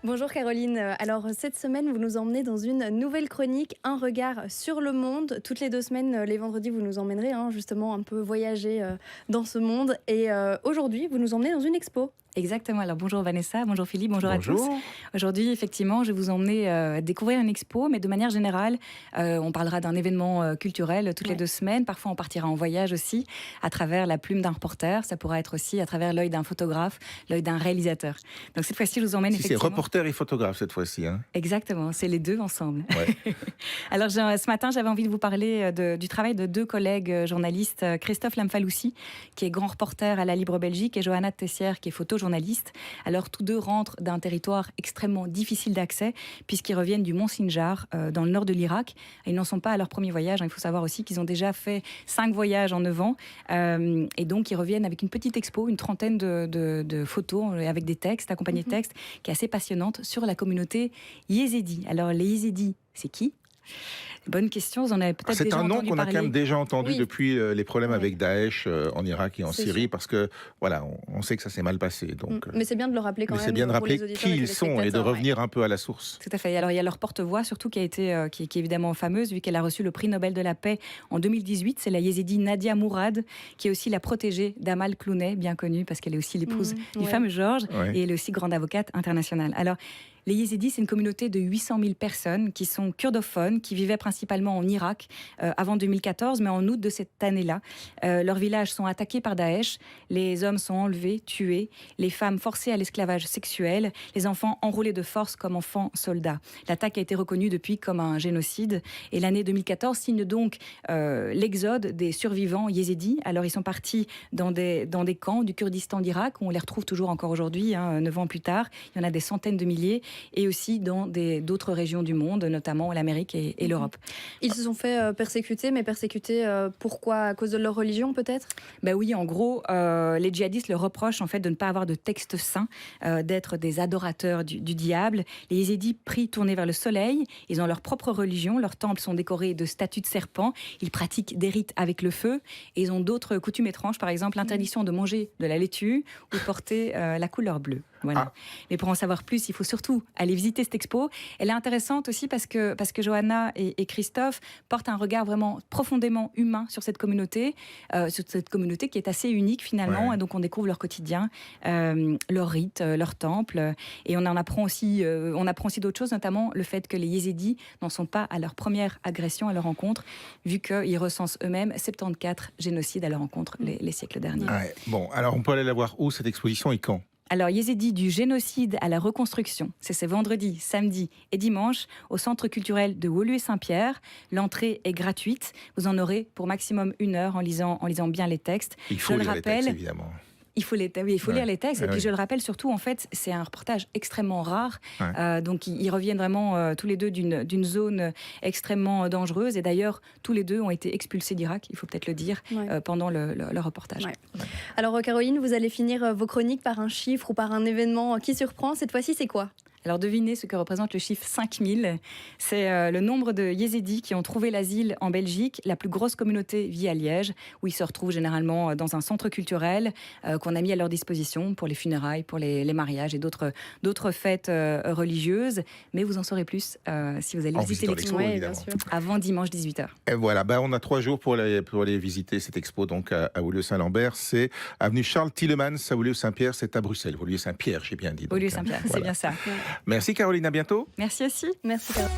Bonjour Caroline. Alors cette semaine, vous nous emmenez dans une nouvelle chronique, Un regard sur le monde. Toutes les 2 semaines, les vendredis, vous nous emmènerez justement un peu voyager dans ce monde. Et aujourd'hui, vous nous emmenez dans une expo. Exactement. Alors bonjour Vanessa, bonjour Philippe, bonjour à tous. Bonjour. Aujourd'hui, effectivement, je vais vous emmener découvrir une expo, mais de manière générale, on parlera d'un événement culturel toutes les 2 semaines. Parfois, on partira en voyage aussi, à travers la plume d'un reporter. Ça pourra être aussi à travers l'œil d'un photographe, l'œil d'un réalisateur. Donc cette fois-ci, je vous emmène effectivement... C'est reporter et photographe cette fois-ci. Hein. Exactement, c'est les deux ensemble. Ouais. Alors ce matin, j'avais envie de vous parler du travail de 2 collègues journalistes, Christophe Lamfaloussi, qui est grand reporter à la Libre Belgique, et Johanna Tessière, qui est photojournaliste. Alors tous deux rentrent d'un territoire extrêmement difficile d'accès, puisqu'ils reviennent du Mont Sinjar, dans le nord de l'Irak. Ils n'en sont pas à leur premier voyage. Il faut savoir aussi qu'ils ont déjà fait 5 voyages en 9 ans. Et donc ils reviennent avec une petite expo, une trentaine de photos, avec des textes, accompagnés de textes, qui est assez passionnante, sur la communauté yézidi. Alors les yézidis, c'est qui ? Bonne question, vous en avez peut-être déjà entendu parler. C'est un nom qu'on a quand même déjà entendu depuis les problèmes avec Daesh en Irak et en Syrie, sûr. parce que voilà, on sait que ça s'est mal passé. Donc, Mais c'est bien de le rappeler quand même. c'est bien de rappeler qui ils sont et de revenir ouais. un peu à la source. Tout à fait. Alors il y a leur porte-voix surtout qui est évidemment fameuse, vu qu'elle a reçu le prix Nobel de la paix en 2018. C'est la yézidi Nadia Mourad, qui est aussi la protégée d'Amal Clooney, bien connue parce qu'elle est aussi l'épouse du fameux Georges, et elle est aussi grande avocate internationale. Alors les yézidis, c'est une communauté de 800 000 personnes qui sont kurdophones, qui vivaient principalement en Irak avant 2014, mais en août de cette année-là. Leurs villages sont attaqués par Daesh, les hommes sont enlevés, tués, les femmes forcées à l'esclavage sexuel, les enfants enrôlés de force comme enfants soldats. L'attaque a été reconnue depuis comme un génocide, et l'année 2014 signe donc l'exode des survivants yézidis. Alors ils sont partis dans des camps du Kurdistan d'Irak, où on les retrouve toujours encore aujourd'hui, 9 ans plus tard. Il y en a des centaines de milliers, et aussi dans d'autres régions du monde, notamment l'Amérique et l'Europe. Ils se sont fait persécuter, mais persécuter pourquoi ? À cause de leur religion peut-être ? Ben oui, en gros, les djihadistes leur reprochent en fait de ne pas avoir de texte saint, d'être des adorateurs du diable. Les yézidis prient tournés vers le soleil, ils ont leur propre religion, leurs temples sont décorés de statues de serpents, ils pratiquent des rites avec le feu, et ils ont d'autres coutumes étranges, par exemple l'interdiction de manger de la laitue ou de porter la couleur bleue. Voilà. Mais pour en savoir plus, il faut surtout aller visiter cette expo. Elle est intéressante aussi parce que Johanna et Christophe portent un regard vraiment profondément humain sur cette communauté qui est assez unique finalement. Et donc on découvre leur quotidien, leurs rites, leurs temples, et on apprend aussi d'autres choses, notamment le fait que les yézidis n'en sont pas à leur première agression à leur rencontre, vu qu'ils recensent eux-mêmes 74 génocides à leur rencontre les siècles derniers. Ouais. Bon, alors on peut aller la voir où cette exposition et quand ? Alors, Yézidi du génocide à la reconstruction, c'est ce vendredi, samedi et dimanche au Centre culturel de Woluwe-Saint-Pierre. L'entrée est gratuite. Vous en aurez pour maximum 1 heure en lisant bien les textes. Il faut lire les textes, évidemment. Il faut lire les textes. Et puis, je le rappelle surtout, en fait, c'est un reportage extrêmement rare. Donc, ils reviennent vraiment tous les deux d'une zone extrêmement dangereuse. Et d'ailleurs, tous les deux ont été expulsés d'Irak, il faut peut-être le dire, pendant leur reportage. Ouais. Alors, Caroline, vous allez finir vos chroniques par un chiffre ou par un événement qui surprend. Cette fois-ci, c'est quoi ? Alors devinez ce que représente le chiffre 5000. C'est le nombre de yézidis qui ont trouvé l'asile en Belgique. La plus grosse communauté vit à Liège, où ils se retrouvent généralement dans un centre culturel qu'on a mis à leur disposition pour les funérailles, pour les mariages et d'autres fêtes religieuses. Mais vous en saurez plus si vous allez visiter l'expo avant dimanche 18h. Et voilà, on a 3 jours pour aller visiter cette expo donc à Woluwe-Saint-Lambert. C'est avenue Charles Tielemans à Woluwe-Saint-Pierre, c'est à Bruxelles. Woluwe-Saint-Pierre, j'ai bien dit. Woluwe-Saint-Pierre, c'est bien ça. Merci Caroline, à bientôt. Merci aussi. Merci Caroline.